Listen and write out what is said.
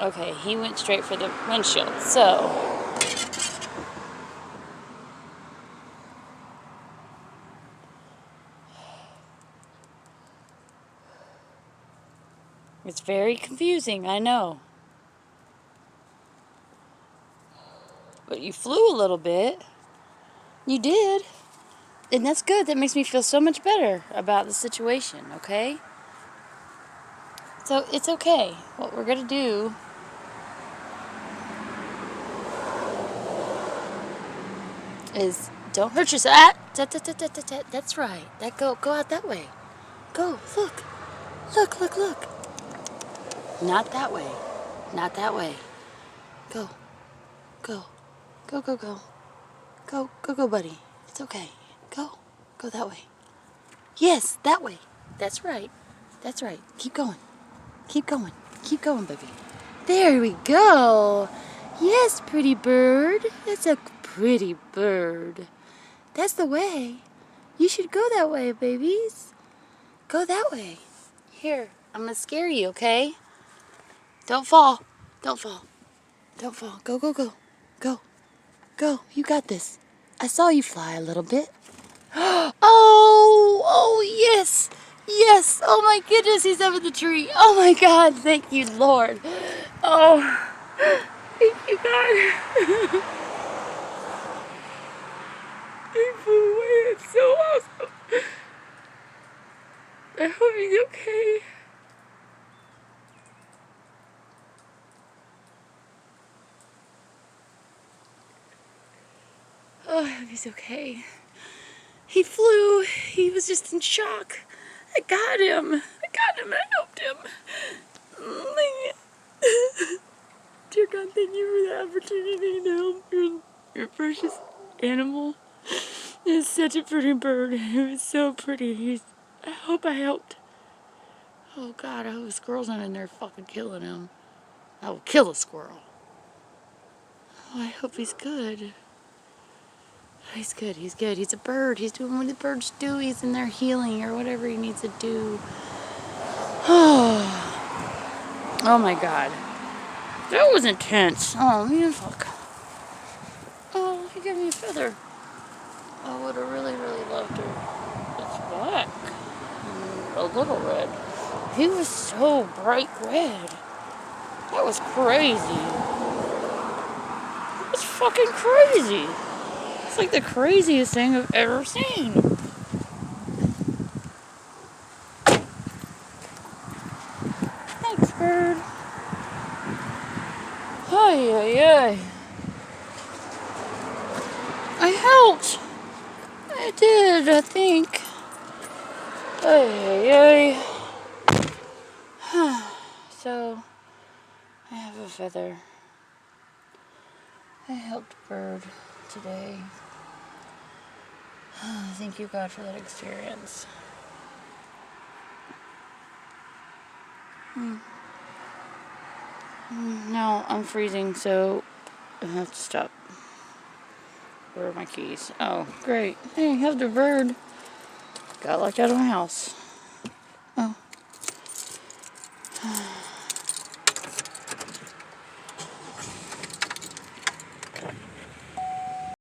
Okay, he went straight for the windshield, so... It's very confusing, I know. But you flew a little bit. You did. And that's good. That makes me feel so much better about the situation, okay? So it's okay. What we're going to do is don't hurt yourself. That's right. Go out that way. Go. Look. Look. Not that way. Not that way. Go. Go, buddy. It's okay. Go that way. Yes, that way. That's right. Keep going, baby. There we go. Yes, pretty bird. That's a pretty bird. That's the way. You should go that way, babies. Go that way. Here, I'm gonna scare you, okay? Don't fall. Go. Go. You got this. I saw you fly a little bit. Oh, yes. Oh, my goodness, he's up in the tree. Oh, my God. Thank you, Lord. Oh, thank you, God. He flew away. It's so awesome. I hope he's okay. Oh, I hope he's okay. He flew. He was just in shock. I got him. I helped him. Dear God, thank you for the opportunity to help your precious animal. It's such a pretty bird. It was so pretty. I hope I helped. Oh God, I hope a squirrel's not in there fucking killing him. I will kill a squirrel. Oh, I hope he's good. He's good. He's a bird. He's doing what the birds do. He's in there healing or whatever he needs to do. Oh my God. That was intense. Oh man, fuck. Oh, he gave me a feather. I would have really loved her. It's black. A little red. He was so bright red. That was crazy. It was fucking crazy. It's like the craziest thing I've ever seen. Thanks, bird. Ay. I helped. I did, I think. Ay. So, I have a feather. I helped bird today. Thank you, God, for that experience. Now I'm freezing, so I have to stop. Where are my keys? Oh, great. Hey, have the bird. Got locked out of my house.